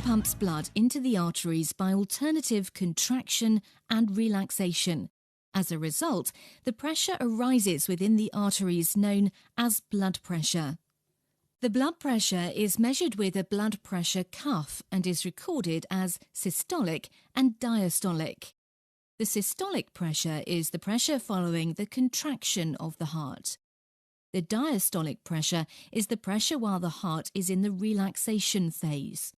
pumps blood into the arteries by alternative contraction and relaxation. As a result, the pressure arises within the arteries known as blood pressure. The blood pressure is measured with a blood pressure cuff and is recorded as systolic and diastolic. The systolic pressure is the pressure following the contraction of the heart. The diastolic pressure is the pressure while the heart is in the relaxation phase.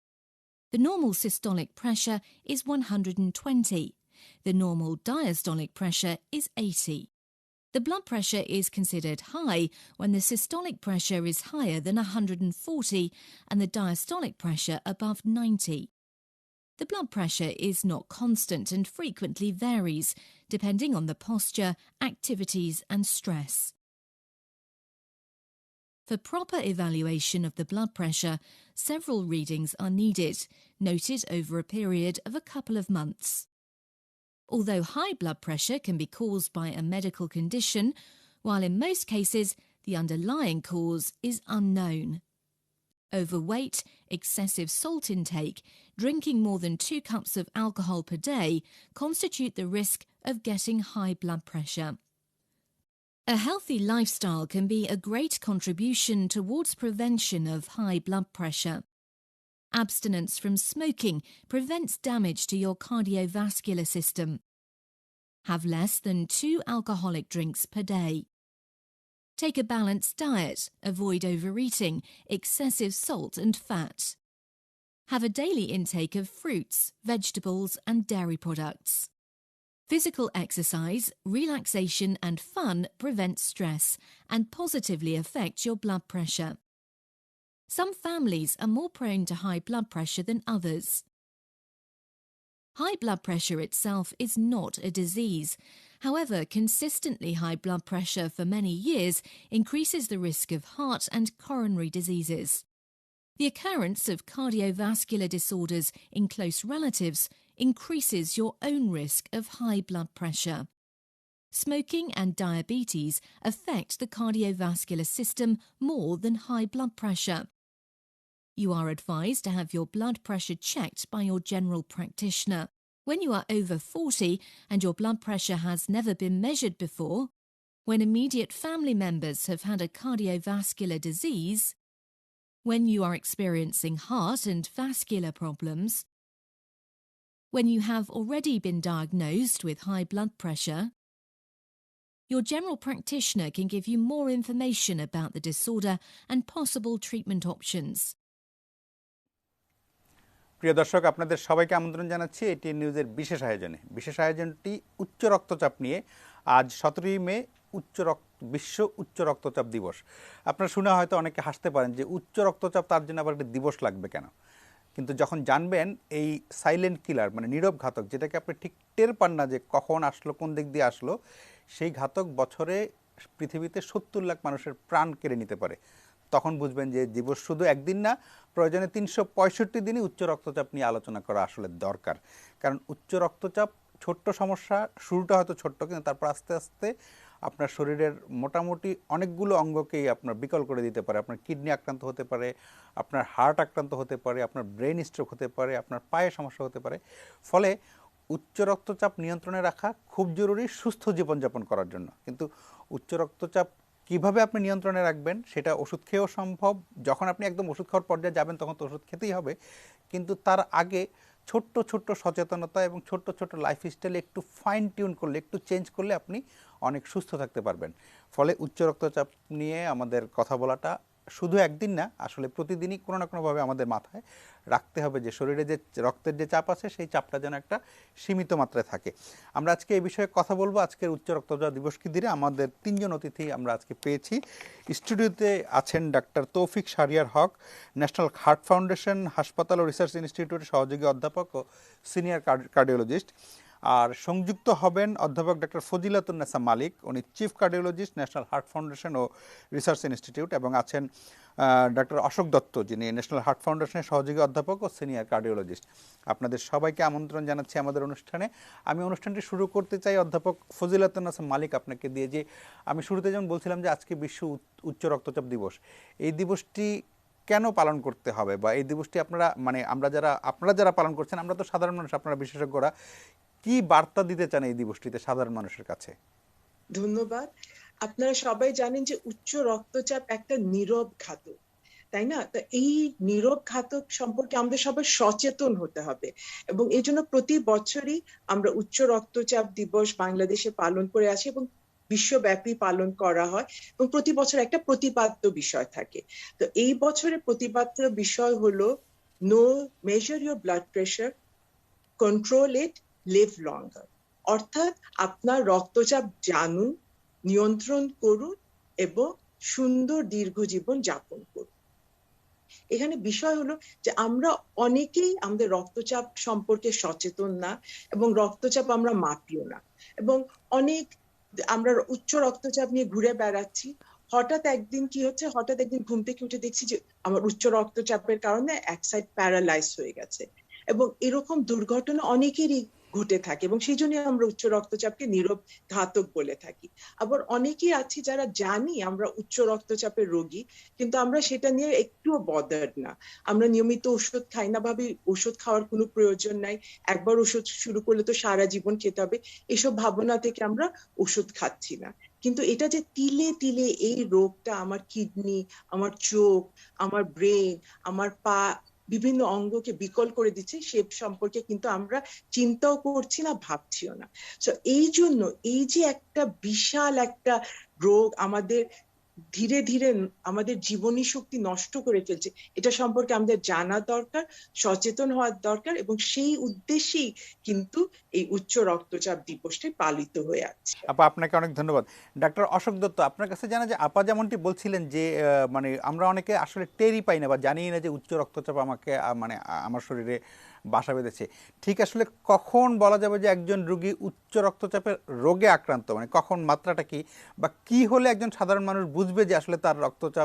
The normal systolic pressure is 120. The normal diastolic pressure is 80. The blood pressure is considered high when the systolic pressure is higher than 140 and the diastolic pressure above 90. The blood pressure is not constant and frequently varies, depending on the posture, activities and stress. For proper evaluation of the blood pressure, several readings are needed, noted over a period of a couple of months. Although high blood pressure can be caused by a medical condition, while in most cases the underlying cause is unknown. Overweight, excessive salt intake, drinking more than 2 cups of alcohol per day constitute the risk of getting high blood pressure. A healthy lifestyle can be a great contribution towards prevention of high blood pressure. Abstinence from smoking prevents damage to your cardiovascular system. Have less than 2 alcoholic drinks per day. Take a balanced diet, avoid overeating, excessive salt and fat. Have a daily intake of fruits, vegetables and dairy products. Physical exercise, relaxation and fun prevent stress and positively affect your blood pressure. Some families are more prone to high blood pressure than others. High blood pressure itself is not a disease. However, consistently high blood pressure for many years increases the risk of heart and coronary diseases. The occurrence of cardiovascular disorders in close relatives increases your own risk of high blood pressure. Smoking and diabetes affect the cardiovascular system more than high blood pressure. You are advised to have your blood pressure checked by your general practitioner. When you are over 40 and your blood pressure has never been measured before, when immediate family members have had a cardiovascular disease, when you are experiencing heart and vascular problems, when you have already been diagnosed with high blood pressure, your general practitioner can give you more information about the disorder and possible treatment options. প্রিয় দর্শক, আপনাদের সবাইকে আমন্ত্রণ জানাচ্ছি ATN নিউজের বিশেষ আয়োজনে। বিশেষ আয়োজনটি উচ্চ রক্তচাপ নিয়ে। আজ 17 মে বিশ্ব উচ্চ রক্তচাপ দিবস। আপনারা শুনে হয়তো অনেকে হাসতে পারেন যে উচ্চ রক্তচাপ, তার জন্য আবার একটা দিবস লাগবে কেন? কিন্তু যখন জানবেন এই সাইলেন্ট কিলার মানে নীরব ঘাতক, যেটাকে আপনি ঠিক টের পান না যে কখন আসলো, কোন দিক দিয়ে আসলো, সেই ঘাতক বছরে পৃথিবীতে 70 লাখ মানুষের প্রাণ কেড়ে নিতে পারে, তখন বুঝবেন যে দিবস শুধু একদিন না, প্রয়োজনে 365 দিনই উচ্চ রক্তচাপ নিয়ে আলোচনা করা আসলে দরকার। কারণ উচ্চ রক্তচাপ ছোট্ট সমস্যা, শুরুটা হয়তো ছোট্ট, কিন্তু তারপর আস্তে আস্তে আপনার শরীরের মোটামুটি অনেকগুলো অঙ্গকেই আপনার বিকল করে দিতে পারে। আপনার কিডনি আক্রান্ত হতে পারে, আপনার হার্ট আক্রান্ত হতে পারে, আপনার ব্রেন স্ট্রোক হতে পারে, আপনার পায়ে সমস্যা হতে পারে। ফলে উচ্চ রক্তচাপ নিয়ন্ত্রণে রাখা খুব জরুরি সুস্থ জীবনযাপন করার জন্য। কিন্তু উচ্চ রক্তচাপ কিভাবে আপনি নিয়ন্ত্রণে রাখবেন সেটা ওষুধ খেয়েও সম্ভব। যখন আপনি একদম ওষুধ খাওয়ার পর্যায়ে যাবেন তখন তো ওষুধ খেতেই হবে, কিন্তু তার আগে ছোট্ট ছোট্ট সচেতনতা এবং ছোট্ট ছোট্ট লাইফস্টাইলে একটু ফাইন টিউন করলে, একটু চেঞ্জ করলে আপনি অনেক সুস্থ থাকতে পারবেন। ফলে উচ্চ রক্তচাপ নিয়ে আমাদের কথা বলাটা শুধু একদিন না, আসলে প্রতিদিনই কোনো না কোনোভাবে আমাদের মাথায় রাখতে হবে যে শরীরে যে রক্তের যে চাপ আছে সেই চাপটা যেন একটা সীমিত মাত্রায় থাকে। আমরা আজকে এই বিষয়ে কথা বলবো। আজকের উচ্চ রক্তচাপ দিবসকে ঘিরে আমাদের 3 জন অতিথি আমরা আজকে পেয়েছি। স্টুডিওতে আছেন ডাক্তার তৌফিক শাহরিয়ার হক, ন্যাশনাল হার্ট ফাউন্ডেশন হাসপাতাল ও রিসার্চ ইনস্টিটিউটের সহযোগী অধ্যাপক ও সিনিয়র কার্ডিওলজিস্ট। আর সংযুক্ত হবেন অধ্যাপক ডক্টর ফজিলাতুন্নেসা মালিক, উনি chief cardiologist, national heart foundation ও রিসার্চ ইনস্টিটিউট, এবং আছেন ডক্টর অশোক দত্ত, যিনি ন্যাশনাল হার্ট ফাউন্ডেশনের সহযোগী অধ্যাপক ও সিনিয়র কার্ডিওলজিস্ট। আপনাদের সবাইকে আমন্ত্রণ জানাচ্ছি আমাদের অনুষ্ঠানে। আমি অনুষ্ঠানটি শুরু করতে চাই অধ্যাপক ফজিলাতুন্নেসা মালিক আপনাকে দিয়ে। যে আমি শুরুতে যেমন বলছিলাম যে আজকে বিশ্ব উচ্চ রক্তচাপ দিবস, এই দিবসটি কেন পালন করতে হবে, বা এই দিবসটি আপনারা মানে আপনারা যারা পালন করছেন, আমরা তো সাধারণ মানুষ, আপনারা বিশেষজ্ঞরা, কি বার্তা দিতে চান এই দিবসটিতে সাধারণ মানুষের কাছে? ধন্যবাদ। আপনারা সবাই জানেন যে উচ্চ রক্তচাপ একটা নীরব ঘাতক, তাই না? তো এই নীরব ঘাতক সম্পর্কে আমাদের সবাই সচেতন হতে হবে, এবং এই জন্য প্রতি বছরই আমরা উচ্চ রক্তচাপ দিবস বাংলাদেশে পালন করে আসি এবং বিশ্বব্যাপী পালন করা হয়, এবং প্রতি বছর একটা প্রতিপাদ্য বিষয় থাকে। তো এই বছরের প্রতিপাদ্য বিষয় হলো no measure your blood pressure, control it, live longer. অর্থাৎ আপনার রক্তচাপ জানুন, নিয়ন্ত্রণ করুন এবং সুন্দর দীর্ঘ জীবন যাপন করুন। এখানে বিষয় হলো যে আমরা অনেকেই আমাদের রক্তচাপ সম্পর্কে সচেতন না, এবং রক্তচাপ আমরা মাপিও না, এবং অনেক আমরা উচ্চ রক্তচাপ নিয়ে ঘুরে বেড়াচ্ছি। হঠাৎ একদিন কি হচ্ছে, হঠাৎ একদিন ঘুম থেকে উঠে দেখছি যে আমার উচ্চ রক্তচাপের কারণে এক সাইড প্যারালাইজ হয়ে গেছে, এবং এরকম দুর্ঘটনা অনেকেরই ঘটে থাকে, এবং সেই জন্য আমরা উচ্চ রক্তচাপকে নীরব ঘাতক বলে থাকি। আবার অনেকেই আছি যারা জানি আমরা উচ্চ রক্তচাপের রোগী, কিন্তু আমরা সেটা নিয়ে একটুও বদার্ড না। আমরা নিয়মিত ওষুধ খাই না, ভাবি ওষুধ খাওয়ার কোনো প্রয়োজন নাই, একবার ওষুধ শুরু করলে তো সারা জীবন খেতে হবে, এসব ভাবনা থেকে আমরা ওষুধ খাচ্ছি না। কিন্তু এটা যে তিলে তিলে এই রোগটা আমার কিডনি, আমার চোখ, আমার ব্রেন, আমার পা, বিভিন্ন অঙ্গকে বিকল করে দিচ্ছে, সে সম্পর্কে কিন্তু আমরা চিন্তাও করছি না, ভাবছিও না। তো এই জন্য এই যে একটা বিশাল একটা রোগ আমাদের ধীরে ধীরে আমাদের জীবনী শক্তি নষ্ট করে ফেলছে, এটা সম্পর্কে আমাদের জানা দরকার, সচেতন হওয়ার দরকার, এবং সেই উদ্দেশ্যেই কিন্তু এই উচ্চ রক্তচাপ দিবসটি পালিত হয়ে আছে। আপা, আপনাকে অনেক ধন্যবাদ। ডাক্তার অশোক দত্ত, আপনার কাছে জানা যে আপা যেমনটি বলছিলেন যে মানে আমরা অনেকে আসলে টেরই পাই না বা জানি না যে উচ্চ রক্তচাপ আমাকে মানে আমার শরীরে বাসা বেঁধেছে। ঠিক আসলে কখন বলা যাবে যে একজন রোগী উচ্চ রক্তচাপের রোগে আক্রান্ত, মানে কখন, মাত্রাটা কি, বা কি হলে একজন সাধারণ মানুষ বুঝবে যে আসলে তার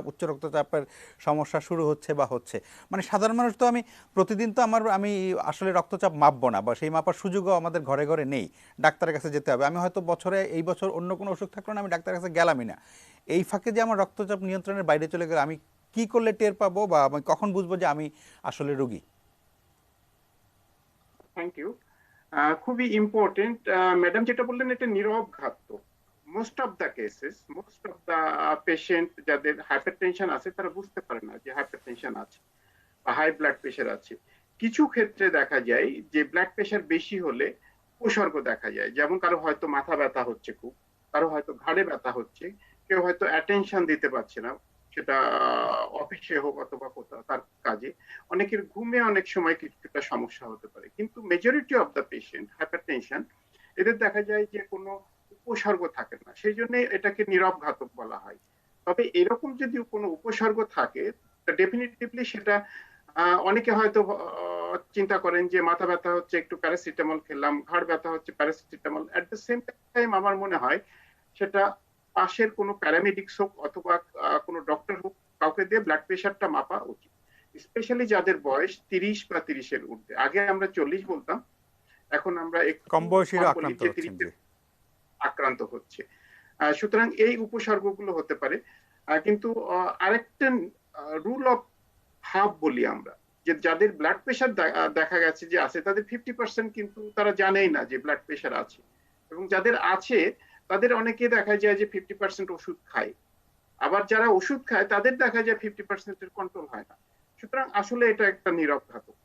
উচ্চ রক্তচাপের সমস্যা শুরু হচ্ছে বা হচ্ছে? মানে সাধারণ মানুষ তো আমি প্রতিদিন তো আমি আসলে রক্তচাপ মাপবো না, বা সেই মাপার সুযোগও আমাদের ঘরে ঘরে নেই, ডাক্তারের কাছে যেতে হবে। আমি হয়তো এই বছর অন্য কোনো অসুখ থাকলো না, আমি ডাক্তারের কাছে গেলামই না। এই ফাঁকে যে আমার রক্তচাপ নিয়ন্ত্রণের বাইরে চলে গেলে আমি কি করলে টের পাবো, বা আমি কখন বুঝবো যে আমি আসলে রোগী? Thank you. খুবই ইম্পর্টেন্ট। ম্যাডাম যেটা বললেন এটা নীরব ঘাতক। Most of the cases, most of the patient যাদের হাইপারটেনশন আছে তারা বুঝতে পারে না যে হাইপারটেনশন আছে বা হাই ব্লাড প্রেশার আছে। কিছু ক্ষেত্রে দেখা যায় যে ব্লাড প্রেশার বেশি হলে উপসর্গ দেখা যায়, যেমন কারো হয়তো মাথা ব্যথা হচ্ছে খুব, কারো হয়তো ঘাড়ে ব্যথা হচ্ছে, কেউ হয়তো অ্যাটেনশন দিতে পারছে না, সেটা অফিসে হোক অথবা কোথাও তার কাজে। অনেকের ঘুমে অনেক সময় কিছুটা সমস্যা হতে পারে, কিন্তু majority of the patient hypertension এদের দেখা যায় যে কোনো উপসর্গ থাকে না, সেই জন্য এটাকে নীরব ঘাতক বলা হয়। তবে এরকম যদি কোনো উপসর্গ থাকে ডেফিনেটলি সেটা অনেকে হয়তো চিন্তা করেন যে মাথা ব্যথা হচ্ছে একটু প্যারাসিটামল খেলাম, ঘাড় ব্যথা হচ্ছে paracetamol. At the same time আমার মনে হয় সেটা পাশের কোনো প্যারামেডিক্স হোক অথবা কোনো ডক্টর হোক, কাউকে দিয়ে ব্লাড প্রেশারটা মাপা উচিত, স্পেশালি যাদের বয়স 30 বা 30-এর ঊর্ধ্বে। আগে আমরা 40 বলতাম, এখন আমরা একটু কম বয়সীরা বলি আক্রান্ত যে হচ্ছেন। 30 আক্রান্ত হচ্ছে। সুতরাং এই উপসর্গগুলো হতে পারে। কিন্তু আরেকটা রুল অফ হাফ বলি আমরা, যে যাদের ব্লাড প্রেশার দেখা গেছে যে আছে তাদের 50% কিন্তু তারা জানেই না যে ব্লাড প্রেশার আছে, এবং যাদের আছে তাদের অনেকে দেখা যায় যে 50% ওষুধ খায়, আবার যারা ওষুধ খায় তাদের দেখা যায় 50%-এর কন্ট্রোল হয় না। সুতরাং আসলে এটা একটা নীরব ঘাতক।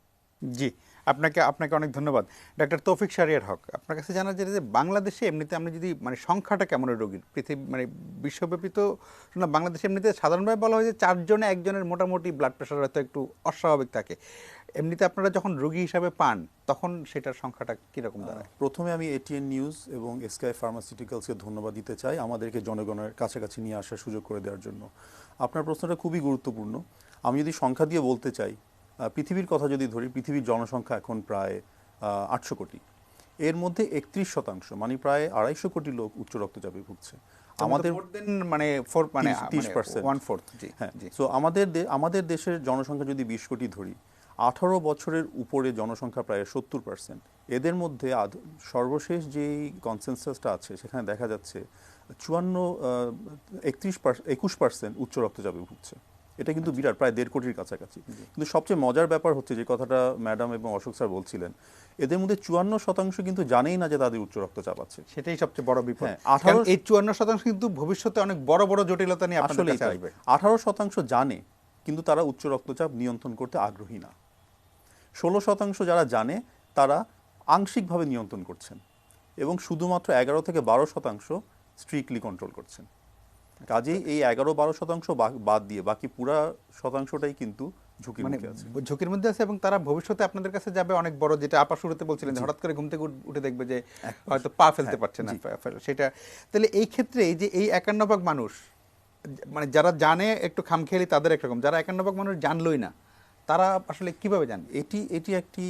জি, আপনাকে অনেক ধন্যবাদ। ডাক্তার তৌফিক শাহরিয়ার হক, আপনার কাছে জানা যায় যে বাংলাদেশে এমনিতে আমরা যদি মানে সংখ্যাটা কেমন রোগীর, পৃথিবী মানে বিশ্বব্যাপী তো না, বাংলাদেশে এমনিতে সাধারণভাবে বলা হয় যে 4 জনে 1 জনের মোটামুটি ব্লাড প্রেশার হয়তো একটু অস্বাভাবিক থাকে। এমনিতে আপনারা যখন রোগী হিসাবে পান তখন সেটার সংখ্যাটা কীরকম দাঁড়ায়? প্রথমে আমি এটিএন নিউজ এবং স্কাই ফার্মাসিউটিক্যালসকে ধন্যবাদ দিতে চাই আমাদেরকে জনগণের কাছাকাছি নিয়ে আসার সুযোগ করে দেওয়ার জন্য। আপনার প্রশ্নটা খুবই গুরুত্বপূর্ণ। আমি যদি সংখ্যা দিয়ে বলতে চাই, পৃথিবীর কথা যদি ধরি, পৃথিবীর জনসংখ্যা এখন প্রায় 800 কোটি। এর মধ্যে 31% মানে প্রায় 250 কোটি লোক উচ্চ রক্তচাপে ভুগছে। আমাদের মানে 1/4। হ্যাঁ, সো আমাদের দেশের জনসংখ্যা যদি 20 কোটি ধরি, 18 বছরের উপরে জনসংখ্যা প্রায় 70%। এদের মধ্যে সর্বশেষ যেই কনসেনসাসটা আছে সেখানে দেখা যাচ্ছে 21% উচ্চ রক্তচাপে ভুগছে। এটা কিন্তু বিরাট, প্রায় 1.5 কোটির কাছাকাছি। কিন্তু সবচেয়ে মজার ব্যাপার হচ্ছে যে কথাটা ম্যাডাম এবং অশোক স্যার বলছিলেন, এদের মধ্যে 54% কিন্তু জানেই না যে তাদের উচ্চ রক্তচাপ আছে। সেটাই সবচেয়ে বড় বিপদ। হ্যাঁ, কারণ এই 54% কিন্তু ভবিষ্যতে অনেক বড় বড় জটিলতা নিয়ে আপনাদের আসলেই কাছে তাই। আসবে। 18% জানে কিন্তু তারা উচ্চ রক্তচাপ নিয়ন্ত্রণ করতে আগ্রহী না। 16% যারা জানে তারা আংশিকভাবে নিয়ন্ত্রণ করছেন এবং শুধুমাত্র 11 থেকে 12% স্ট্রিক্টলি কন্ট্রোল করছেন। কাজেই এই 11-12% বাদ দিয়ে বাকি পুরা শতাংশটাই কিন্তু ঝুঁকির মানে মুখে আছে। ঝুঁকির মধ্যে আছে এবং তারা ভবিষ্যতে আপনাদের কাছে যাবে অনেক বড়, যেটা আপা শুরুতে বলছিলেন যে হঠাৎ করে ঘুম থেকে উঠে দেখবে যে হয়তো পা ফেলতে পারছে না সেটা। তাহলে এই ক্ষেত্রে এই যে এই 51% মানুষ, মানে যারা জানে একটু খামখেয়ালি তাদের একরকম, যারা 51% মানুষ জানলই না তারা আসলে কিভাবে জানবে? এটি একটি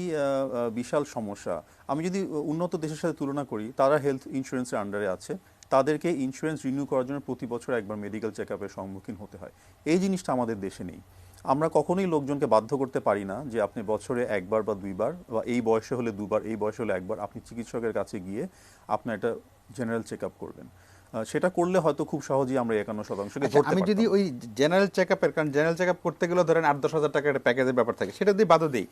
বিশাল সমস্যা। আমি যদি উন্নত দেশের সাথে তুলনা করি, তারা হেলথ ইন্স্যুরেন্সের আন্ডারে আছে, তাদেরকে ইন্স্যুরেন্স রিনিউ করার জন্য প্রতি বছর একবার মেডিকেল চেক আপের সম্মুখীন হতে হয়। এই জিনিসটা আমাদের দেশে নেই। আমরা কখনোই লোকজনকে বাধ্য করতে পারি না যে আপনি বছরে একবার বা দুইবার, বা এই বয়সে হলে দুবার, এই বয়সে হলে একবার আপনি চিকিৎসকের কাছে গিয়ে আপনার একটা জেনারেল চেক আপ করবেন। সেটা করলে হয়তো খুব সহজেই আমরা 51%কে ধরতে পারতাম। আমি যদি ওই জেনারেল চেক আপের, কারণ জেনারেল চেক আপ করতে গেলে ধরেন 8-10 হাজার টাকার একটা প্যাকেজের ব্যাপার থাকে, সেটা যদি বাদও দিই,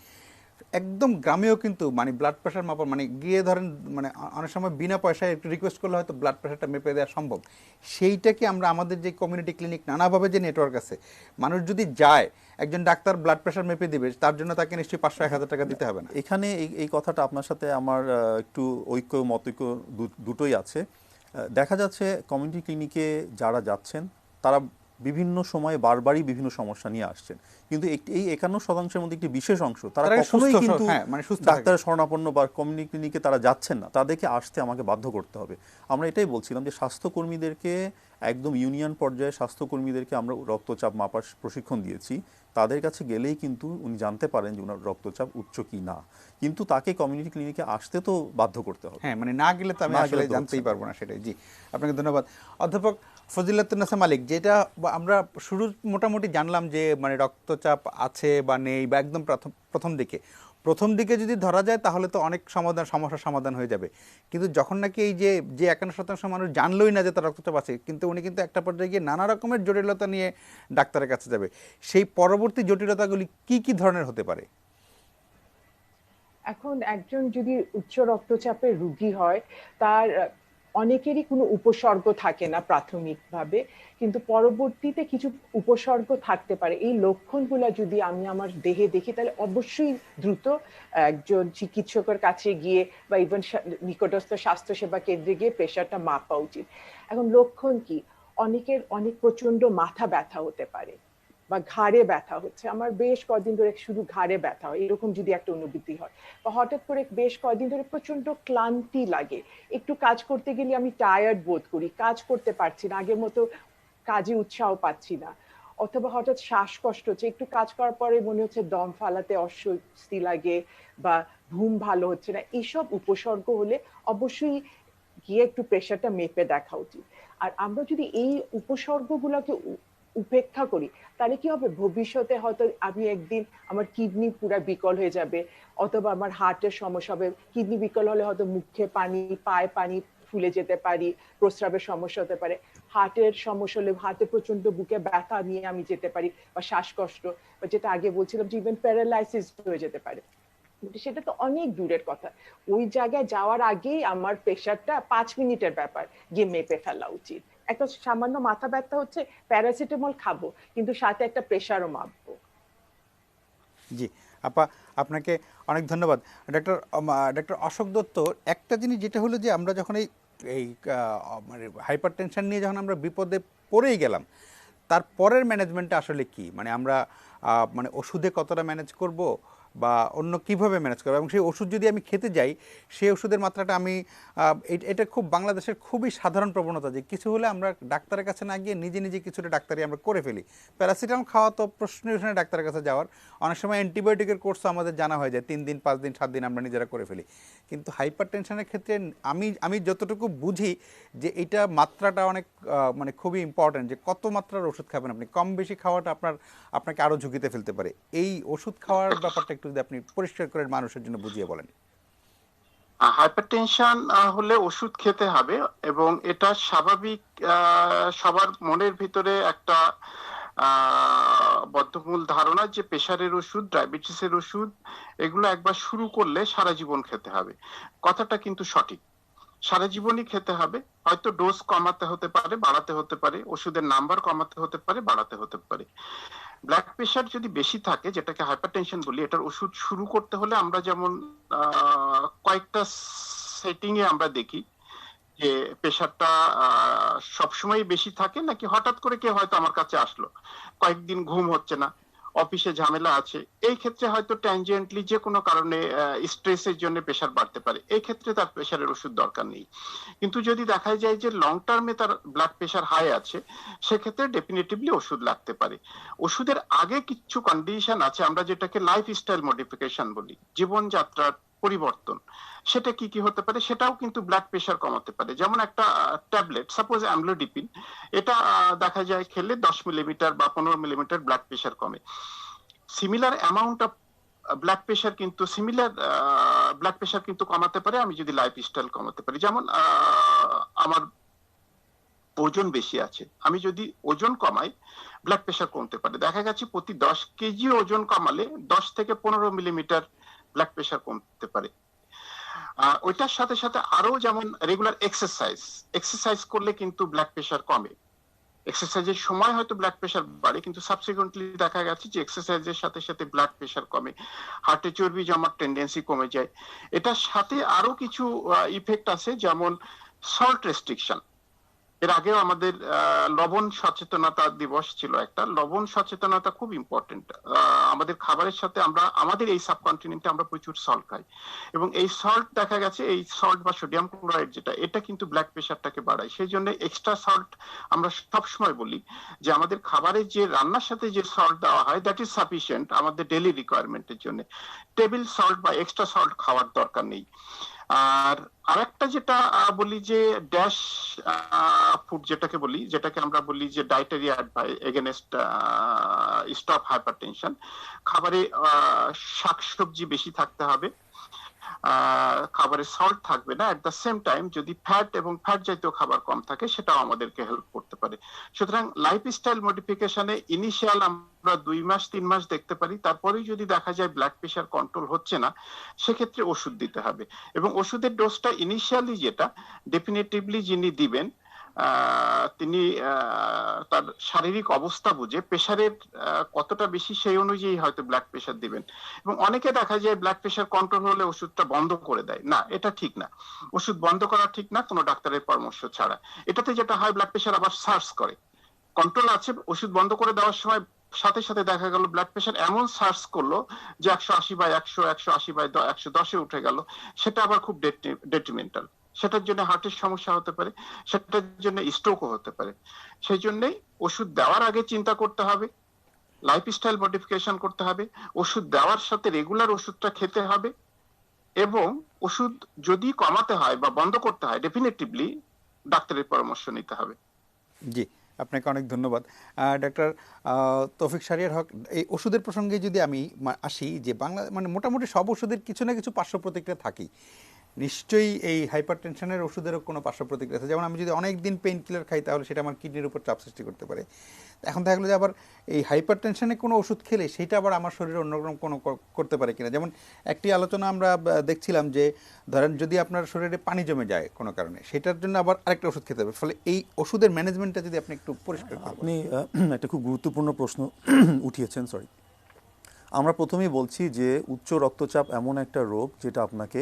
একদম গ্রামেও কিন্তু মানে ব্লাড প্রেশার মাপা, মানে গিয়ে ধরেন মানে অনেক সময় বিনা পয়সায় একটু রিকোয়েস্ট করলে হয়তো ব্লাড প্রেশারটা মেপে দেওয়া সম্ভব। সেইটাকে আমরা আমাদের যে কমিউনিটি ক্লিনিক নানাভাবে যে নেটওয়ার্ক আছে, মানুষ যদি যায় একজন ডাক্তার ব্লাড প্রেশার মেপে দিবে, তার জন্য তাকে নিশ্চয়ই 500-1000 টাকা দিতে হবে না। এখানে এই কথাটা আপনার সাথে আমার একটু মতৈক্য দুটোই আছে। দেখা যাচ্ছে কমিউনিটি ক্লিনিকে যারা যাচ্ছেন তারা বিভিন্ন সময়ে বারবারই বিভিন্ন সমস্যা নিয়ে আসছেন, কিন্তু এই 51%-এর মধ্যে একটি বিশেষ অংশ তারা কখনোই কিন্তু ডাক্তারের শরণাপন্ন বা কমিউনিটি ক্লিনিকে তারা যাচ্ছেন না, তাদেরকে আসতে আমাকে বাধ্য করতে হবে। আমরা এটাই বলছিলাম যে স্বাস্থ্যকর্মীদেরকে একদম ইউনিয়ন পর্যায়ে স্বাস্থ্যকর্মীদেরকে আমরা রক্তচাপ মাপার প্রশিক্ষণ দিয়েছি। তাদের কাছে গেলেই কিন্তু উনি জানতে পারেন যে ওনার রক্তচাপ উচ্চ কি না, কিন্তু তাকে কমিউনিটি ক্লিনিকে আসতে তো বাধ্য করতে হবে। হ্যাঁ, মানে না গেলে তো আমি আসলে জানতেই পারবো না সেটাই। জি, আপনাকে ধন্যবাদ। অধ্যাপক ফজিলাতুন্নেসা মালিক, যেটা আমরা শুরু মোটামুটি জানলাম যে মানে রক্তচাপ আছে বা নেই, বা একদম প্রথম দিকে যদি ধরা যায় তাহলে তো অনেক সমস্যার সমাধান হয়ে যাবে। কিন্তু যখন নাকি এই যে 51% মানুষ জানলই না যে তার রক্তচাপ আছে, কিন্তু উনি কিন্তু একটা পর্যায়ে গিয়ে নানা রকমের জটিলতা নিয়ে ডাক্তারের কাছে যাবে, সেই পরবর্তী জটিলতাগুলি কি কি ধরনের হতে পারে? এখন একজন যদি উচ্চ রক্তচাপের রোগী হয়, তার অনেকেরই কোনো উপসর্গ থাকে না প্রাথমিকভাবে, কিন্তু পরবর্তীতে কিছু উপসর্গ থাকতে পারে। এই লক্ষণগুলো যদি আমি আমার দেহে দেখি, তাহলে অবশ্যই দ্রুত একজন চিকিৎসকের কাছে গিয়ে বা ইভেন নিকটস্থ স্বাস্থ্যসেবা কেন্দ্রে গিয়ে প্রেশারটা মাপা উচিত। এখন লক্ষণ কি? অনেকের অনেক প্রচন্ড মাথা ব্যথা হতে পারে, বা ঘাড়ে ব্যথা হচ্ছে, আমার বেশ কয়েকদিন ধরে শুধু ঘাড়ে ব্যথা হয়, এরকম যদি একটা অনুভূতি হয়, বা হঠাৎ করে বেশ কয়েকদিন ধরে প্রচন্ড ক্লান্তি লাগে, একটু কাজ করতে গেলে আমি টায়ার্ড বোধ করি, কাজ করতে পারছি না, আগের মতো কাজে উৎসাহ পাচ্ছি না, অথবা হঠাৎ শ্বাসকষ্ট হচ্ছে, একটু কাজ করার পরে মনে হচ্ছে দম ফালাতে অস্বস্তি লাগে, বা ঘুম ভালো হচ্ছে না, এইসব উপসর্গ হলে অবশ্যই গিয়ে একটু প্রেশারটা মেপে দেখা উচিত। আর আমরা যদি এই উপসর্গগুলোকে উপেক্ষা করি, তাহলে কি হবে, ভবিষ্যতে হয়তো আমি একদিন আমার কিডনি পুরো বিকল হয়ে যাবে, অথবা আমার হার্টের সমস্যা হবে, কিডনি বিকল হলে হয়তো মুখে পানি, পায়ে পানি ফুলে যেতে পারি, প্রস্রাবের সমস্যা হতে পারে, হার্টের সমস্যা হলে হার্টে প্রচন্ড বুকে ব্যথা নিয়ে আমি যেতে পারি, বা শ্বাসকষ্ট, বা যেটা আগে বলছিলাম যে ইভেন প্যারালাইসিস হয়ে যেতে পারে। সেটা তো অনেক দূরের কথা, ওই জায়গায় যাওয়ার আগেই আমার প্রেশারটা 5 মিনিটের ব্যাপার, গিয়ে মেপে ফেলা উচিত। একটা সামান্য মাথা ব্যথা হচ্ছে, প্যারাসিটামল খাবো, কিন্তু সাথে একটা প্রেশারও মাপবো। জি আপা, আপনাকে অনেক ধন্যবাদ। ডক্টর অশোক দত্ত, একটা জিনিস যেটা হলো যে আমরা যখন এই মানে হাইপার টেনশন নিয়ে যখন আমরা বিপদে পড়েই গেলাম, তারপরের ম্যানেজমেন্টটা আসলে কি, মানে আমরা মানে ওষুধে কতটা ম্যানেজ করব বা অন্য কিভাবে ম্যানেজ করবো, এবং সেই ওষুধ যদি আমি খেতে যাই সেই ওষুধের মাত্রাটা আমি এটা খুব বাংলাদেশের খুবই সাধারণ প্রবণতা যে কিছু হলে আমরা ডাক্তারের কাছে না গিয়ে নিজে নিজে কিছুটা ডাক্তারি আমরা করে ফেলি। প্যারাসিটামল খাওয়া তো প্রশ্নই ওঠে না ডাক্তারের কাছে যাওয়ার, অনেক সময় অ্যান্টিবায়োটিকের কোর্সও আমাদের জানা হয়ে যায়, 3 দিন 5 দিন 7 দিন আমরা নিজেরা করে ফেলি। কিন্তু হাইপার টেনশনের ক্ষেত্রে আমি যতটুকু বুঝি যে এটা মাত্রাটা অনেক মানে খুবই ইম্পর্টেন্ট, যে কত মাত্রার ওষুধ খাবেন আপনি, কম বেশি খাওয়াটা আপনাকে আরও ঝুঁকিতে ফেলতে পারে। এই ওষুধ খাওয়ার ব্যাপারটা একটু যদি আপনি পরিষ্কার করে মানুষের জন্য বুঝিয়ে বলেন। হাইপারটেনশন হলে ওষুধ খেতে হবে, এবং এটা স্বাভাবিক, সবার মনের ভিতরে একটা বদ্ধমূল ধারণা যে প্রেশারের ওষুধ, ডায়াবেটিসের ওষুধ এগুলো একবার শুরু করলে সারা জীবন খেতে হবে। কথাটা কিন্তু সঠিক, সারা জীবনই খেতে হবে। হয়তো ডোজ কমাতে হতে পারে, বাড়াতে হতে পারে, ওষুধের নাম্বার কমাতে হতে পারে, বাড়াতে হতে পারে। ব্লাড প্রেশার যদি বেশি থাকে, যেটাকে হাইপারটেনশন বলি, এটার ওষুধ শুরু করতে হলে আমরা যেমন কয়েকটা সেটিং এ আমরা দেখি যে প্রেশারটা সবসময় বেশি থাকে নাকি হঠাৎ করে কেউ হয়তো আমার কাছে আসলো, কয়েকদিন ঘুম হচ্ছে না, অফিসে ঝামেলা আছে, এই ক্ষেত্রে হয়তো ট্যানজেন্টলি যে কোনো কারণে স্ট্রেসের জন্য প্রেশার বাড়তে পারে, এই ক্ষেত্রে তার প্রেশারের ওষুধ দরকার নেই। কিন্তু যদি দেখা যায় যে লং টার্মে তার ব্লাড প্রেশার হাই আছে, সেক্ষেত্রে ডেফিনেটিভলি ওষুধ লাগতে পারে। ওষুধের আগে কিছু কন্ডিশন আছে, আমরা যেটাকে লাইফস্টাইল মডিফিকেশন বলি, জীবনযাত্রার পরিবর্তন। সেটা কি কি হতে পারে, সেটাও কিন্তু ব্লাড প্রেশার কমাতে পারে। যেমন একটা ট্যাবলেট, সাপোজ অ্যামলোডিপিন, এটা দেখা যায় খেলে 10 মিলিমিটার বা 15 মিলিমিটার ব্লাড প্রেশার কমে। Similar amount of blood pressure কিন্তু ব্লাড প্রেশার কিন্তু কমাতে পারে আমি যদি লাইফস্টাইল কমাতে পারি। যেমন আমার ওজন বেশি আছে, আমি যদি ওজন কমাই ব্লাড প্রেশার কমতে পারে। দেখা গেছে প্রতি 10 কেজি ওজন কমালে 10 থেকে 15 মিলিমিটার ব্লাড প্রেশার কমতে পারে। ওইটার সাথে সাথে আরো যেমন রেগুলার এক্সারসাইজ করলে কিন্তু ব্লাড প্রেশার কমে। এক্সারসাইজের সময় হয়তো ব্লাড প্রেশার বাড়ে, কিন্তু সাবসিকুয়েন্টলি দেখা গেছে যে এক্সারসাইজের সাথে সাথে ব্লাড প্রেশার কমে, হার্টে চর্বি জমার টেন্ডেন্সি কমে যায়। এটার সাথে আরো কিছু ইফেক্ট আছে, যেমন সল্ট রেস্ট্রিকশন। এর আগেও আমাদের লবণ সচেতনতা দিবস ছিল একটা। লবণ সচেতনতা খুব ইম্পর্টেন্ট। আমাদের খাবারের সাথে আমাদের এই সাবকন্টিনেন্টে আমরা প্রচুর সল্ট খাই, এবং এই সল্ট দেখা গেছে, এই সল্ট বা সোডিয়াম ক্লোরাইড যেটা, এটা কিন্তু ব্লাড প্রেশারটাকে বাড়ায়। সেই জন্য এক্সট্রা সল্ট আমরা সবসময় বলি যে আমাদের খাবারের যে রান্নার সাথে যে সল্ট দেওয়া হয়, দ্যাট ইজ সাফিসিয়েন্ট আমাদের ডেইলি রিকোয়ারমেন্টের জন্য। টেবিল সল্ট বা এক্সট্রা সল্ট খাওয়ার দরকার নেই। আর আরেকটা যেটা বলি যে ড্যাশ ফুড যেটাকে বলি, যেটাকে আমরা বলি যে dietary advice against stop hypertension, খাবারে শাকসবজি বেশি থাকতে হবে, খাবারে সল্ট থাকবে না। এট দ্য সেম টাইম যদি ফ্যাট এবং ফ্যাট জাতীয় খাবার কম থাকে, সেটাও আমাদেরকে হেল্প করতে পারে। সুতরাং লাইফস্টাইল মডিফিকেশনে ইনিশিয়াল আমরা 2 মাস 3 মাস দেখতে পারি, তারপরেই যদি দেখা যায় ব্লাড প্রেশার কন্ট্রোল হচ্ছে না, সেক্ষেত্রে ওষুধ দিতে হবে। এবং ওষুধের ডোজটা ইনিশিয়ালি যেটা ডেফিনেটিভলি যিনি দিবেন তিনি তার শারীরিক অবস্থা বুঝে প্রেশারের কতটা বেশি সেই অনুযায়ী হয়তো ব্লাড প্রেশার দিবেন। এবং অনেকে দেখা যায় ব্লাড প্রেশার কন্ট্রোল হলে ওষুধটা বন্ধ করে দেয়। না, এটা ঠিক না, ওষুধ বন্ধ করা ঠিক না কোনো ডাক্তারের পরামর্শ ছাড়া। এটাতে যেটা হয়, ব্লাড প্রেশার আবার সার্চ করে, কন্ট্রোল আছে, ওষুধ বন্ধ করে দেওয়ার সময় সাথে সাথে দেখা গেল ব্লাড প্রেশার এমন সার্চ করলো যে 180/100, 180/110 উঠে গেল। সেটা আবার খুব ডেট্রিমেন্টাল, সেটার জন্য হার্টের সমস্যা হতে পারে, সেটার জন্য স্ট্রোকও হতে পারে। সেই জন্যই ওষুধ দেওয়ার আগে চিন্তা করতে হবে, লাইফস্টাইল মডিফিকেশন করতে হবে, ওষুধ দেওয়ার সাথে রেগুলার ওষুধটা খেতে হবে, এবং ওষুধ যদি কমাতে হয় বা বন্ধ করতে হয় ডেফিনেটিভলি ডাক্তারের পরামর্শ নিতে হবে। জি, আপনাকে অনেক ধন্যবাদ ডাক্তার তৌফিক শাহরিয়ার হক। এই ওষুধের প্রসঙ্গে যদি আমি আসি, যে বাংলা মোটামুটি সব ওষুধের কিছু না কিছু পার্শ্ব প্রতিক্রিয়া থাকেই। নিশ্চয়ই এই হাইপার টেনশনের ওষুধেরও কোনো পার্শ্ব প্রতিক্রিয়া আছে। যেমন আমি যদি অনেক দিন পেইন কিলার খাই, তাহলে সেটা আমার কিডনির উপর চাপ সৃষ্টি করতে পারে। এখন দেখা গেলো যে আবার এই হাইপার টেনশনে কোনো ওষুধ খেলে সেটা আবার আমার শরীরে অন্যরকম কোনো করতে পারে কিনা। যেমন একটি আলোচনা আমরা দেখছিলাম যে ধরেন যদি আপনার শরীরে পানি জমে যায় কোনো কারণে, সেটার জন্য আবার আরেকটা ওষুধ খেতে হবে। ফলে এই ওষুধের ম্যানেজমেন্টটা যদি আপনি একটু পরিষ্কার করেন। আপনি একটা খুব গুরুত্বপূর্ণ প্রশ্ন উঠিয়েছেন। আমরা প্রথমেই বলছি যে উচ্চ রক্তচাপ এমন একটা রোগ যেটা আপনাকে,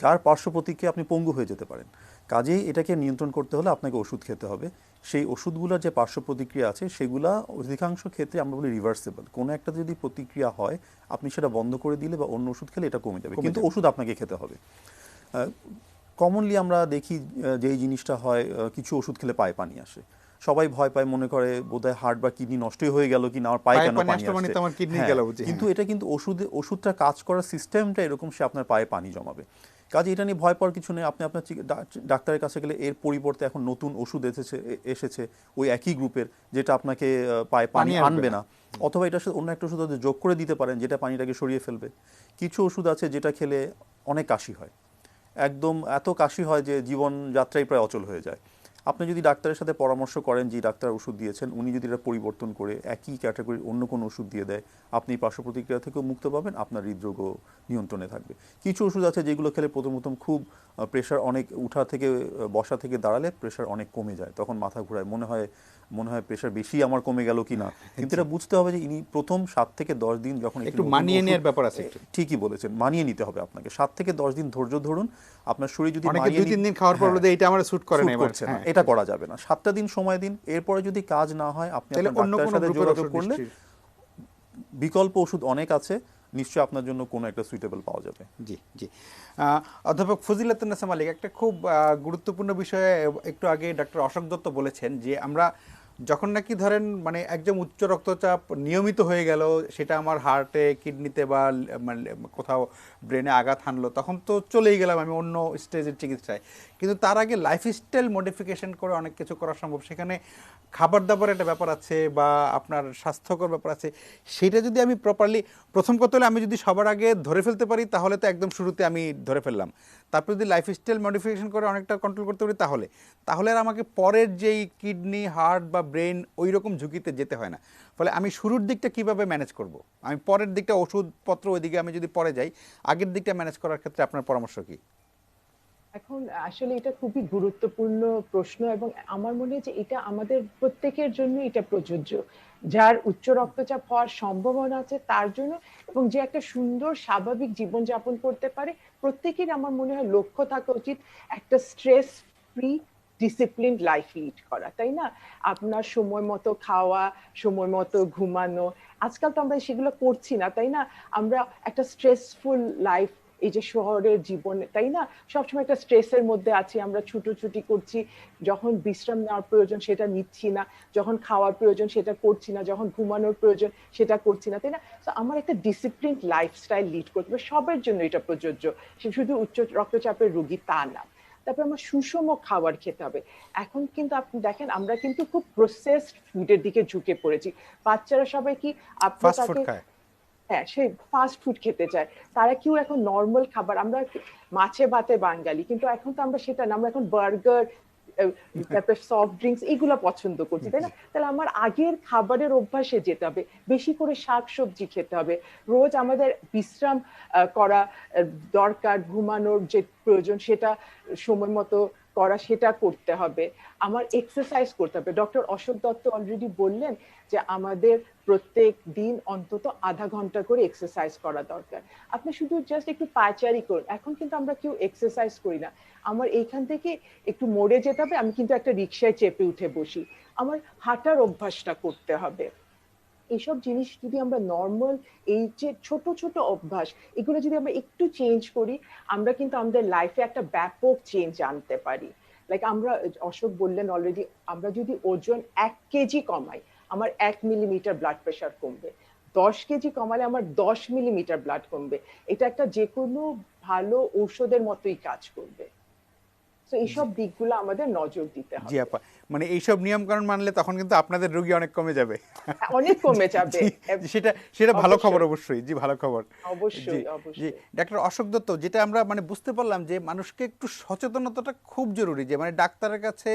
যার পার্শ্ব প্রতিক্রিয়া আপনি পঙ্গু হয়ে যেতে পারেন। কাজেই এটাকে নিয়ন্ত্রণ করতে হলে আপনাকে ওষুধ খেতে হবে। সেই ওষুধগুলোর যে পার্শ্ব প্রতিক্রিয়া আছে সেগুলা অধিকাংশ ক্ষেত্রে আমরা বলি রিভার্সেবল। কোনো একটা যদি প্রতিক্রিয়া হয়, আপনি সেটা বন্ধ করে দিলে বা অন্য ওষুধ খেলে এটা কমে যাবে, কিন্তু ওষুধ আপনাকে খেতে হবে। কমনলি আমরা দেখি যেই জিনিসটা হয়, কিছু ওষুধ খেলে পায়ে পানি আসে, সবাই ভয় পায়, মনে করে বোধহয় হার্ট বা কিডনি নষ্টই হয়ে গেল কি না, আমার পায়ে কেন পানি আসছে। কিন্তু এটা কিন্তু ওষুধটা কাজ করার সিস্টেমটা এরকম, সে আপনার পায়ে পানি জমাবে। কাজে এটা নিয়ে ভয় পাওয়ার কিছু নেই। আপনি আপনার ডাক্তারের কাছে গেলে এর পরিবর্তে এখন নতুন ওষুধ এসেছে ওই একই গ্রুপের, যেটা আপনাকে পায়ে পানি আনবে না, অথবা এটার সাথে অন্য একটা ওষুধ যোগ করে দিতে পারেন যেটা পানিটাকে সরিয়ে ফেলবে। কিছু ওষুধ আছে যেটা খেলে অনেক কাশি হয়, একদম এত কাশি হয় যে জীবনযাত্রাই প্রায় অচল হয়ে যায়। আপনি যদি ডাক্তারের সাথে পরামর্শ করেন যে ডাক্তার ওষুধ দিয়েছেন উনি যদি এটা পরিবর্তন করে একই ক্যাটাগরির অন্য কোনো ওষুধ দিয়ে দেয়, আপনি পার্শ্ব প্রতিক্রিয়া থেকেও মুক্ত পাবেন, আপনার হৃদরোগও নিয়ন্ত্রণে থাকবে। কিছু ওষুধ আছে যেগুলো খেলে প্রথম খুব প্রেশার অনেক উঠা থেকে বসা থেকে দাঁড়ালে প্রেশার অনেক কমে যায়, তখন মাথা ঘোরায়, মনে হয় প্রেশার বেশি আমার কমে গেল কি না। কিন্তু এটা বুঝতে হবে যে ইনি প্রথম 7 থেকে 10 দিন যখন একটু মানিয়ে নেওয়ার ব্যাপার আছে। ঠিকই বলেছেন, মানিয়ে নিতে হবে আপনাকে। 7 থেকে 10 দিন ধৈর্য ধরুন। আপনার শরীর যদি অনেকে 2-3 দিন খাওয়ার পর বলে এটা আমার স্যুট করে না, এটা করা যাবে না। 7টা দিন সময় দিন, এরপরে যদি কাজ না হয় আপনি আপনার ডাক্তারের সাথে যোগাযোগ করলে বিকল্প ওষুধ অনেক আছে, নিশ্চয়ই আপনার জন্য কোনো একটা সুইটেবল পাওয়া যাবে। জি জি। অধ্যাপক ফজিলাতুন্নেসা মালিক, একটা খুব গুরুত্বপূর্ণ বিষয়ে একটু আগে ডক্টর অশোক দত্ত বলেছেন যে আমরা যখন নাকি ধরেন মানে একদম উচ্চ রক্তচাপ নিয়মিত হয়ে গেল, সেটা আমার হার্টে, কিডনিতে বা মানে কোথাও ব্রেনে আঘাত হানলো, তখন তো চলেই গেলাম আমি অন্য স্টেজের চিকিৎসায়। কিন্তু তার আগে লাইফস্টাইল মডিফিকেশন করে অনেক কিছু করা সম্ভব। সেখানে খাবার দাবার একটা ব্যাপার আছে বা আপনার স্বাস্থ্যকর ব্যাপার আছে। সেটা যদি আমি প্রপারলি, প্রথম কথা হলে আমি যদি সবার আগে ধরে ফেলতে পারি তাহলে তো একদম শুরুতে আমি ধরে ফেললাম। তারপর যদি লাইফস্টাইল মডিফিকেশন করে অনেকটা কন্ট্রোল করতে পারি তাহলে আর আমাকে পরের যেই কিডনি, হার্ট বা ব্রেন ওই রকম ঝুঁকিতে যেতে হয় না। ফলে আমি শুরুর দিকটা কিভাবে ম্যানেজ করব, আমি পরের দিকটা ওষুধপত্র ওইদিকে আমি যদি পরে যাই, আগের দিকটা ম্যানেজ করার ক্ষেত্রে আপনার পরামর্শ কি? এখন আসলে এটা খুবই গুরুত্বপূর্ণ প্রশ্ন এবং আমার মনে হয় যে এটা আমাদের প্রত্যেকের জন্য এটা প্রযোজ্য, যার উচ্চ রক্তচাপ হওয়ার সম্ভাবনা আছে তার জন্য, এবং যে একটা সুন্দর স্বাভাবিক জীবনযাপন করতে পারে প্রত্যেকের আমার মনে হয় লক্ষ্য থাকা উচিত একটা stress free discipline life lead করা, তাই না? আপনার সময় মতো খাওয়া, সময় মতো ঘুমানো, আজকাল তো আমরা সেগুলো করছি না, তাই না? আমরা একটা স্ট্রেসফুল লাইফ, এই যে শহরের জীবনে, তাই না, সবসময় একটা স্ট্রেসের মধ্যে আছি, আমরা ছুটোছুটি করছি, যখন বিশ্রাম নেওয়ার প্রয়োজন সেটা নিচ্ছি না, যখন খাওয়ার প্রয়োজন সেটা করছি না, যখন ঘুমানোর প্রয়োজন সেটা করছি না, তাই না? তো আমার একটা ডিসিপ্লিন লাইফস্টাইল লিড করতে হবে, সবার জন্য এটা প্রযোজ্য, সে শুধু উচ্চ রক্তচাপের রোগী তা না। তারপর আমার সুষম খাবার খেতে হবে। এখন কিন্তু আপনি দেখেন আমরা কিন্তু খুব প্রসেসড ফুডের দিকে ঝুঁকে পড়েছি। বাচ্চারা সবাই কি আপনাকে, হ্যাঁ, সেই ফাস্ট ফুড খেতে চায়, তারা কেউ এখন নর্মাল খাবার, আমরা মাছে ভাতে বাঙালি, কিন্তু এখন তো আমরা সেটা না, আমরা এখন বার্গার, তারপর সফট ড্রিঙ্কস এগুলো পছন্দ করছি, তাই না? তাহলে আমার আগের খাবারের অভ্যাসে যেতে হবে, বেশি করে শাকসবজি খেতে হবে, রোজ আমাদের বিশ্রাম করা দরকার, ঘুমানোর যে প্রয়োজন সেটা সময় মতো করা, সেটা করতে হবে, আমার এক্সারসাইজ করতে হবে। ডক্টর অশোক দত্ত অলরেডি বললেন যে আমাদের প্রত্যেক দিন অন্তত আধা ঘন্টা করে এক্সারসাইজ করা দরকার। আপনি শুধু জাস্ট একটু পায়চারি করুন, এখন কিন্তু আমরা কেউ এক্সারসাইজ করি না। আমার এইখান থেকে একটু মোড়ে যেতে হবে, আমি কিন্তু একটা রিক্সায় চেপে উঠে বসি, আমার হাঁটার অভ্যাসটা করতে হবে। এইসব জিনিস যদি আমরা নর্মাল, এই যে ছোট ছোট অভ্যাস, এগুলো যদি আমরা একটু চেঞ্জ করি, আমরা কিন্তু আমাদের লাইফে একটা ব্যাপক চেঞ্জ আনতে পারি। লাইক আমরা, অশোক বললেন অলরেডি, আমরা যদি ওজন 1 কেজি কমাই, আমার 1 মিলিমিটার ব্লাড প্রেশার কমবে, 10 কেজি কমালে আমার 10 মিলিমিটার ব্লাড কমবে। এটা একটা যে কোনো ভালো ঔষধের মতোই কাজ করবে। তো এইসব দিকগুলো আমাদের নজর দিতে হবে। জি আপা, মানে এইসব নিয়ম কানুন মানলে তখন কিন্তু আপনাদের রোগী অনেক কমে যাবে, অনেক কমে যাবে, সেটা ভালো খবর অবশ্যই। জি, ভালো খবর অবশ্যই। জি, ডাক্তার অশোক দত্ত, যেটা আমরা মানে বুঝতে পারলাম যে মানুষকে একটু সচেতনতাটা খুব জরুরি, যে মানে ডাক্তারের কাছে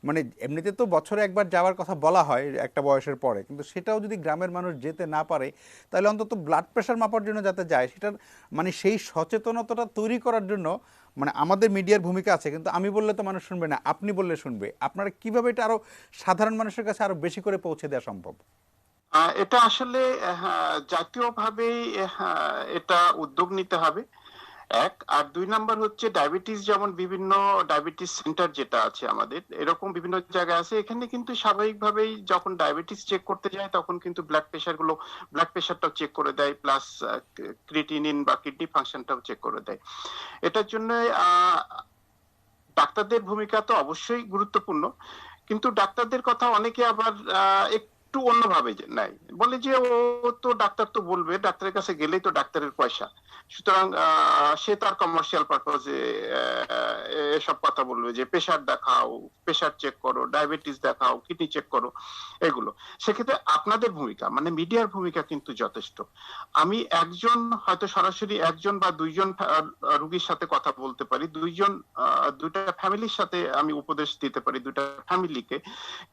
মানে এমনিতে তো বছরে একবার যাওয়ার কথা বলা হয় একটা বয়সের পরে, কিন্তু সেটাও যদি গ্রামের মানুষ যেতে না পারে তাহলে অন্তত ব্লাড প্রেশার মাপার জন্য যাতে যায়, সেটার মানে সেই সচেতনতাটা তৈরি করার জন্য মানে আমাদের মিডিয়ার ভূমিকা আছে। কিন্তু আমি বললে তো মানুষ শুনবে না, আপনি বললে শুনবে। আপনারা কিভাবে এটা আরো সাধারণ মানুষের কাছে আরো বেশি করে পৌঁছে দেওয়া সম্ভব? এটা আসলে জাতীয়ভাবেই এটা উদ্যোগ নিতে হবে, এক। আর 2 নাম্বার হচ্ছে ডায়াবেটিস, যেমন বিভিন্ন ডায়াবেটিস সেন্টার যেটা আছে আমাদের, এরকম বিভিন্ন জায়গায় আছে, এখানে কিন্তু স্বাভাবিকভাবেই যখন ডায়াবেটিস চেক করতে যায় তখন কিন্তু ব্লাড প্রেশারটাও চেক করে দেয়, প্লাস ক্রিয়েটিনিন বা কিডনি ফাংশনটাও চেক করে দেয়। এটার জন্য ডাক্তারদের ভূমিকা তো অবশ্যই গুরুত্বপূর্ণ, কিন্তু ডাক্তারদের কথা অনেকে আবার একটু অন্যভাবে নেয়, বলে যে ও তো ডাক্তার তো বলবে, ডাক্তারের কাছে গেলেই তো ডাক্তারের পয়সা, সুতরাং সে তার কমার্শিয়াল পারপাসে এসব কথা বলবে যে প্রেশার দেখাও, প্রেশার চেক করো, ডায়াবেটিস দেখাও, কিডনি চেক করো, এগুলো। সেক্ষেত্রে আপনাদের ভূমিকা মানে মিডিয়ার ভূমিকা কিন্তু যথেষ্ট। আমি একজন হয়তো সরাসরি একজন বা দুইজন রোগীর সাথে কথা বলতে পারি, দুইটা ফ্যামিলির সাথে আমি উপদেশ দিতে পারি, দুইটা ফ্যামিলিকে,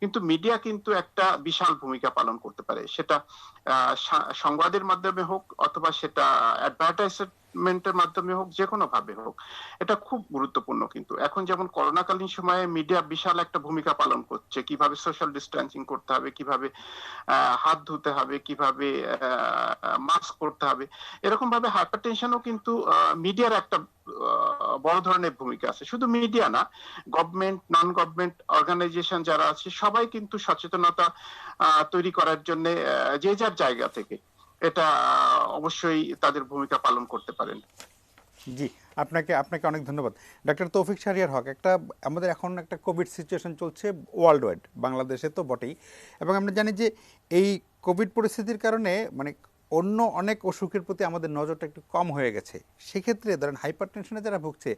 কিন্তু মিডিয়া কিন্তু একটা বিশাল ভূমিকা পালন করতে পারে, সেটা সংবাদের মাধ্যমে হোক অথবা সেটা অ্যাডভার্টাইজমেন্টের মাধ্যমে হোক, যে কোনো ভাবে হোক, এটা খুব গুরুত্বপূর্ণ। কিন্তু এখন যেমন করোনাকালীন সময়ে মিডিয়া বিশাল একটা ভূমিকা পালন করছে, কিভাবে সোশ্যাল ডিস্টেন্সিং করতে হবে, কিভাবে হাত ধুতে হবে, কিভাবে মাস্ক পরতে হবে, এরকম ভাবে হাইপারটেনশনও কিন্তু মিডিয়ার একটা বড় ধরনের ভূমিকা আছে। শুধু মিডিয়া না, গভর্নমেন্ট, নন গভর্নমেন্ট অর্গানাইজেশন যারা আছে সবাই কিন্তু সচেতনতা তৈরি করার জন্য যে যার জায়গা থেকে এটা অবশ্যই তাদের ভূমিকা পালন করতে পারেন। জি, আপনাকে অনেক ধন্যবাদ ডক্টর তৌফিক শাহরিয়ার হক। একটা আমাদের এখন একটা কোভিড সিচুয়েশন চলছে ওয়ার্ল্ড ওয়াইড, বাংলাদেশে তো বটেই, এবং আমরা জানি যে এই কোভিড পরিস্থিতির কারণে মানে অন্য অনেক অসুখের প্রতি আমাদের নজরটা একটু কম হয়ে গেছে। সেক্ষেত্রে ধরেন হাইপার টেনশনে যারা ভুগছে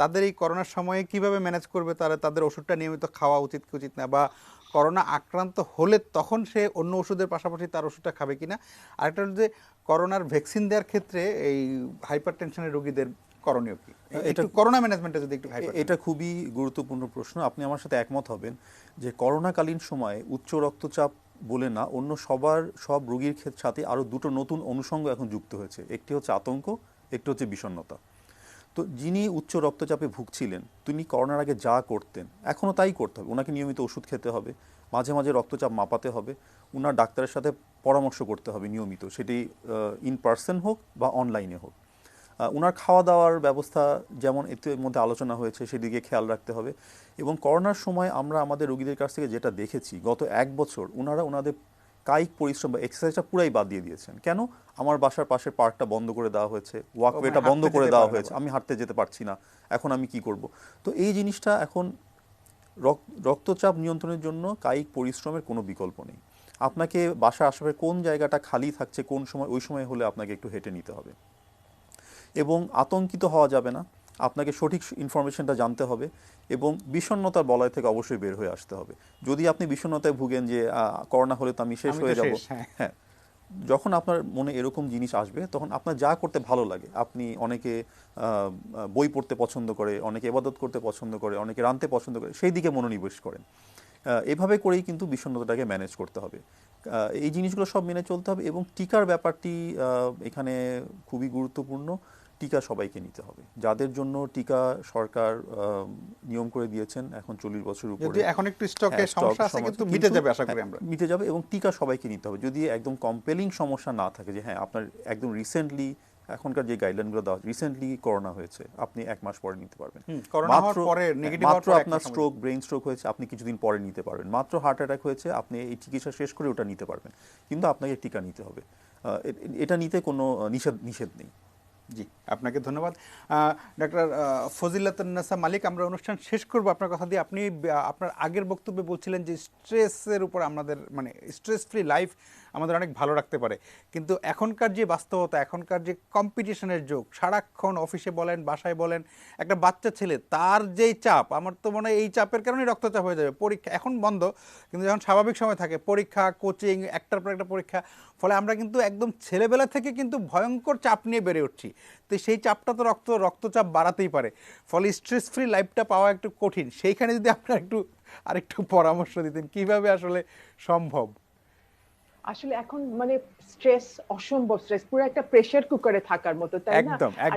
তাদের এই করোনার সময়ে কিভাবে ম্যানেজ করবে, তারা তাদের ওষুধটা নিয়মিত খাওয়া উচিত কি উচিত না, বা করোনা আক্রান্ত হলে তখন সে অন্য ওষুধের পাশাপাশি তার ওষুধটা খাবে কিনা। আরেকটা হল যে করোনার ভ্যাকসিন দেওয়ার ক্ষেত্রে এই হাইপার টেনশনের রোগীদের করণীয় কি, এটা করোনা ম্যানেজমেন্টে যদি একটু এটা খুবই গুরুত্বপূর্ণ প্রশ্ন। আপনি আমার সাথে একমত হবেন যে করোনাকালীন সময়ে উচ্চ রক্তচাপ বলে না, অন্য সব রোগীর সাথে আরও দুটো নতুন অনুষঙ্গ এখন যুক্ত হয়েছে। একটি হচ্ছে আতঙ্ক, একটি হচ্ছে বিষণ্ণতা। তো যিনি উচ্চ রক্তচাপে ভুগছিলেন তিনি করোনার আগে যা করতেন এখনও তাই করতে হবে। ওনাকে নিয়মিত ওষুধ খেতে হবে, মাঝে মাঝে রক্তচাপ মাপাতে হবে, ওনার ডাক্তারের সাথে পরামর্শ করতে হবে নিয়মিত, সেটি ইন পার্সন হোক বা অনলাইনে হোক। ওনার খাওয়া দাওয়ার ব্যবস্থা যেমন এর মধ্যে আলোচনা হয়েছে সেদিকে খেয়াল রাখতে হবে। এবং করোনার সময় আমরা আমাদের রোগীদের কাছ থেকে যেটা দেখেছি, গত 1 বছর ওনাদের কায়িক পরিশ্রম বা এক্সারসাইজটা পুরাই বাদ দিয়ে দিয়েছেন। কেন? আমার বাসার পাশের পার্কটা বন্ধ করে দেওয়া হয়েছে, ওয়াকওয়েটা বন্ধ করে দেওয়া হয়েছে, আমি হাঁটতে যেতে পারছি না, এখন আমি কি করব? তো এই জিনিসটা এখন রক্তচাপ নিয়ন্ত্রণের জন্য কায়িক পরিশ্রমের কোনো বিকল্প নেই। আপনাকে বাসার আশেপাশে কোন জায়গাটা খালি থাকছে কোন সময়, ওই সময় হলে আপনাকে একটু হেঁটে নিতে হবে। এবং আতঙ্কিত হওয়া যাবে না, আপনাকে সঠিক ইনফরমেশনটা জানতে হবে এবং বিষণ্ণতার বলয় থেকে অবশ্যই বের হয়ে আসতে হবে। যদি আপনি বিষণ্ণতায় ভুগেন যে করোনা হলে তো আমি শেষ হয়ে যাব, হ্যাঁ, যখন আপনার মনে এরকম জিনিস আসবে তখন আপনার যা করতে ভালো লাগে, আপনি অনেকে বই পড়তে পছন্দ করে, অনেকে ইবাদত করতে পছন্দ করে, অনেকে রাঁধতে পছন্দ করে, সেই দিকে মনোনিবেশ করেন। এভাবে করেই কিন্তু বিষণ্ণতাটাকে ম্যানেজ করতে হবে। এই জিনিসগুলো সব মেনে চলতে হবে। এবং টিকার ব্যাপারটি এখানে খুবই গুরুত্বপূর্ণ। টিকা সবাইকে নিতে হবে, যাদের জন্য টিকা সরকার নিয়ম করে দিয়েছেন এখন 40 বছর উপরে, এখন একটু স্টকে সমস্যা আছে কিন্তু মিটে যাবে, আশা করি আমরা মিটে যাবে। এবং টিকা সবাইকে নিতে হবে, যদি একদম কম্পেলিং সমস্যা না থাকে যে হ্যাঁ আপনার একদম রিসেন্টলি, এখনকার যে গাইডলাইনগুলো দেওয়া রিসেন্টলি করোনা হয়েছে, আপনি 1 মাস পরে নিতে পারবেন। মাত্র আপনার স্ট্রোক, ব্রেইন স্ট্রোক হয়েছে, আপনি কিছুদিন পরে নিতে পারবেন। মাত্র হার্ট অ্যাটাক হয়েছে, আপনি এই চিকিৎসা শেষ করে ওটা নিতে পারবেন, কিন্তু আপনাকে টিকা নিতে হবে। এটা নিতে কোনো নিষেধ নেই। জি, আপনাকে ধন্যবাদ ডক্টর ফজিলাতুন্নেসা মালিক। আমরা অনুষ্ঠান শেষ করব আপনার কথা দিয়ে। আপনি আপনার আগের বক্তব্যে বলছিলেন যে স্ট্রেসের উপর আমাদের মানে স্ট্রেস ফ্রি লাইফ আমাদের অনেক ভালো রাখতে পারে, কিন্তু এখনকার যে বাস্তবতা, এখনকার যে কম্পিটিশনের যুগ, সারাক্ষণ অফিসে বলেন বাসায় বলেন, একটা বাচ্চা ছেলে তার যেই চাপ, আমার তো মনে হয় এই চাপের কারণেই রক্তচাপ হয়ে যাবে। পরীক্ষা এখন বন্ধ, কিন্তু যখন স্বাভাবিক সময় থাকে পরীক্ষা, কোচিং, একটার পর একটা পরীক্ষা, ফলে আমরা কিন্তু একদম ছেলেবেলা থেকে কিন্তু ভয়ঙ্কর চাপ নিয়ে বেড়ে উঠছি। তো সেই চাপটা তো রক্তচাপ বাড়াতেই পারে, ফলে স্ট্রেস ফ্রি লাইফটা পাওয়া একটু কঠিন। সেইখানে যদি আপনারা আরেকটু পরামর্শ দিতেন কিভাবে আসলে সম্ভব। আসলে এখন মানে স্ট্রেস, অসম্ভব স্ট্রেস, পুরো একটা প্রেসার কুকারে থাকার মতো, তাই না? আর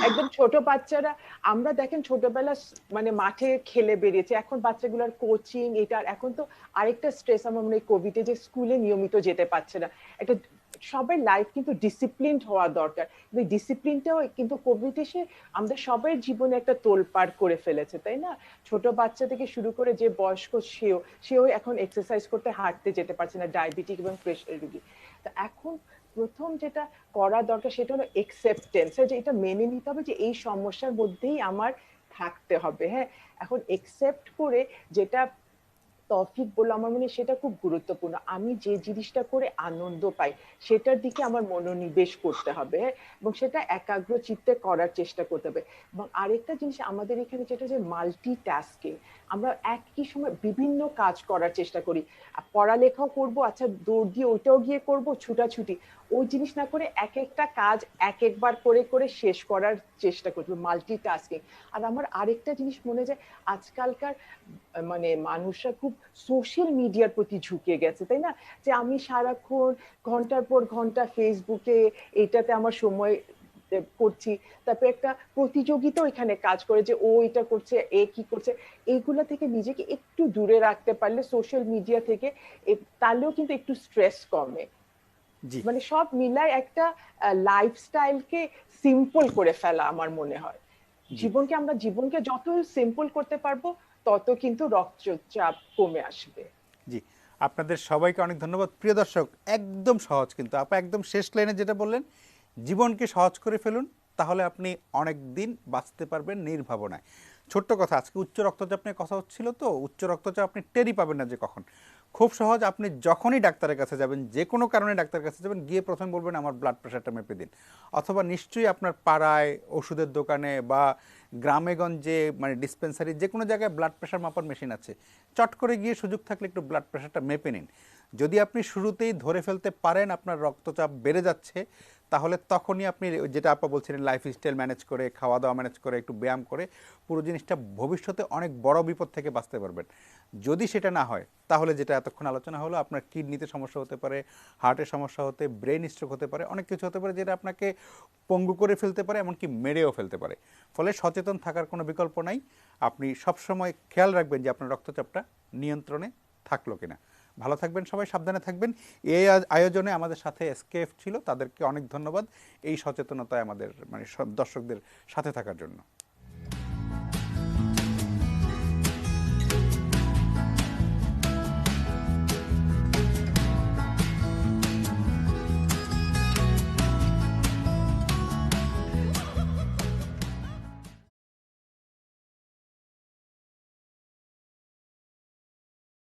একদম ছোট বাচ্চারা, আমরা দেখেন ছোটবেলা মানে মাঠে খেলে বেরিয়েছে, এখন বাচ্চাগুলোর কোচিং, এটা এখন তো আরেকটা স্ট্রেস আমার মনে হয় কোভিডে, যে স্কুলে নিয়মিত যেতে পারছে না। একটা সবাই লাইফ কিন্তু ডিসিপ্লিনড হওয়া দরকার, কিন্তু ডিসিপ্লিনটাও কিন্তু কোভিড এসে আমাদের সবাই জীবনে একটা তোলপাড় করে ফেলেছে, তাই না? ছোট বাচ্চা থেকে শুরু করে যে বয়স্ক, সেও এখন এক্সারসাইজ করতে, হাঁটতে যেতে পারছে না, ডায়াবেটিক এবং প্রেশার রোগী। তো এখন প্রথম যেটা করা দরকার সেটা হলো একসেপ্টেন্স, যে এটা মেনে নিতে হবে যে এই সমস্যার মধ্যেই আমার থাকতে হবে। হ্যাঁ, এখন একসেপ্ট করে যেটা তৌফিক বলল, আমার মনে হয় সেটা খুব গুরুত্বপূর্ণ। আমি যে জিনিসটা করে আনন্দ পাই সেটার দিকে আমার মনোনিবেশ করতে হবে এবং সেটা একাগ্র চিত্তে করার চেষ্টা করতে হবে। এবং আরেকটা জিনিস আমাদের এখানে যেটা যে মাল্টিটাস্কিং, আমরা একই সময় বিভিন্ন কাজ করার চেষ্টা করি। পড়ালেখাও করব, আচ্ছা দৌড় দিয়ে ওইটাও গিয়ে করব, ছুটাছুটি, ওই জিনিস না করে এক একটা কাজ এক একবার করে করে শেষ করার চেষ্টা করবো, মাল্টিটাস্কিং। আর আমার আরেকটা জিনিস মনে যায়, আজকালকার মানে মানুষরা খুব সোশ্যাল মিডিয়ার প্রতি ঝুঁকে গেছে, তাই না? যে আমি সারাক্ষণ ঘন্টার পর ঘন্টা ফেসবুকে এটাতে আমার সময় করছি, তারপরে একটা প্রতিযোগিতা এখানে কাজ করে যে ও এটা করছে, এ কি করছে, এইগুলা থেকে নিজেকে একটু দূরে রাখতে পারলে সোশ্যাল মিডিয়া থেকে, তাহলেও কিন্তু একটু স্ট্রেস কমে। জি মানে সব মিলায় একটা লাইফস্টাইলকে সিম্পল করে ফেলা আমার মনে হয়। জীবনকে যত সিম্পল করতে পারবো তত কিন্তু রক্তচাপ কমে আসবে। জি, আপনাদের সবাইকে অনেক ধন্যবাদ। প্রিয় দর্শক, একদম সহজ কিন্তু আপা, একদম শেষ লাইনে যেটা বললেন, জীবনকে সহজ করে ফেলুন, তাহলে আপনি অনেক দিন বাঁচতে পারবেন নির্ভাবনায়। ছোট্ট কথা, আজকে উচ্চ রক্তচাপ নিয়ে কথা হচ্ছিল, তো উচ্চ রক্তচাপ আপনি টেরই পাবেন না যে কখন। খুব সহজ, আপনি যখনই ডাক্তারের কাছে যাবেন, যে কোনো কারণে ডাক্তারের কাছে যাবেন, গিয়ে প্রথমে বলবেন আমার ব্লাড প্রেশারটা মেপে দিন। অথবা নিশ্চয়ই আপনার পাড়ায় ওষুধের দোকানে বা গ্রামে গঞ্জে মানে ডিসপেন্সারি যে কোনো জায়গায় ব্লাড প্রেশার মাপার মেশিন আছে, চট করে গিয়ে সুযোগ থাকলে একটু ব্লাড প্রেশারটা মেপে নিন। যদি আপনি শুরুতেই ধরে ফেলতে পারেন আপনার রক্তচাপ বেড়ে যাচ্ছে, তাহলে তখনই আপনি যেটা আপা বলছিলেন লাইফস্টাইল ম্যানেজ করে, খাওয়া দাওয়া ম্যানেজ করে, একটু ব্যায়াম করে পুরো জিনিসটা ভবিষ্যতে অনেক বড় বিপদ থেকে বাঁচতে পারবেন। যদি সেটা না হয়, তাহলে যেটা এতক্ষণ আলোচনা হলো, আপনার কিডনিতে সমস্যা হতে পারে, হার্টের সমস্যা হতে, ব্রেন স্ট্রোক হতে পারে, অনেক কিছু হতে পারে যেটা আপনাকে পঙ্গু করে ফেলতে পারে, এমনকি মেরেও ফেলতে পারে। ফলে সচেতন থাকার কোনো বিকল্প নাই। আপনি সবসময় খেয়াল রাখবেন যে আপনার রক্তচাপটা নিয়ন্ত্রণে থাকলো কিনা। ভালো থাকবেন সবাই, সাবধানে থাকবেন। এই আয়োজনে আমাদের সাথে এসকেএফ ছিল, তাদেরকে অনেক ধন্যবাদ এই সচেতনতায় আমাদের মানে সব দর্শকদের সাথে থাকার জন্য।